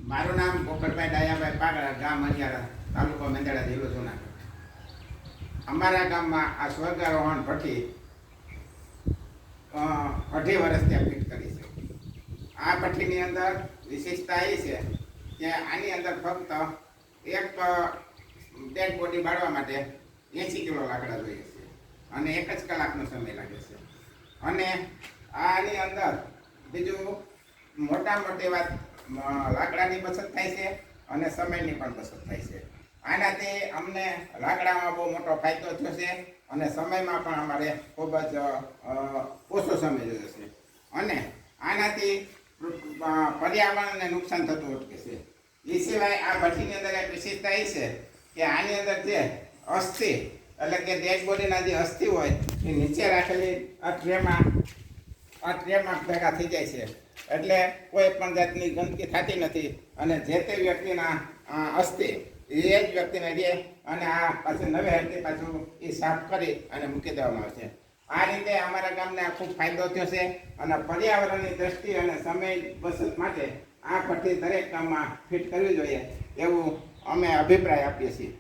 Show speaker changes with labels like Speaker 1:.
Speaker 1: મારું નામ ગોકળભાઈ ડાયાભાઈ પાગડા, ગામ અંજારા, તાલુકો મેંદરડા, જિલ્લો જુનાગઢ. અમારા ગામમાં આ સ્વર્ગારોહણ ભઠ્ઠી 2.5 વર્ષ ત્યાં ફિટ કરી છે. આ ભઠ્ઠીની અંદર વિશેષતા એ છે કે આની અંદર ફક્ત એક ડેડ બોડી બાળવા માટે 80 કિલો લાકડા જોઈએ છે અને 1 જ કલાકનો સમય લાગે છે. અને આની અંદર બીજું મોટા મોટી વાત લાકડાની બચત થાય છે અને સમયની પણ બચત થાય છે. આનાથી અમને લાકડામાં બહુ મોટો ફાયદો થયો છે અને સમયમાં પણ અમારે ખૂબ જ ઓછો સમય જશે. અને આનાથી પર્યાવરણને નુકસાન થતું અટકે છે. એ સિવાય આ ભઠ્ઠીની અંદર એક વિશેષતા એ છે કે આની અંદર જે અસ્થિ એટલે કે ડેડ બોડીના જે અસ્થિ હોય એ નીચે રાખેલી આ ટ્રેમાં ભેગા થઈ જાય છે. એટલે કોઈ પણ જાતની ગંદકી થતી નથી અને જે તે વ્યક્તિના અસ્થિ એ જ વ્યક્તિને રહે અને આ પાછું નવે હાથે પાછું એ સાફ કરી અને મૂકી દેવામાં આવે છે. આ રીતે અમારા ગામને ખૂબ ફાયદો થયો છે અને પર્યાવરણની દ્રષ્ટિ અને સમય બચત માટે આ ભઠ્ઠી દરેક ગામમાં ફિટ કરવી જોઈએ એવું અમે અભિપ્રાય આપીએ છીએ.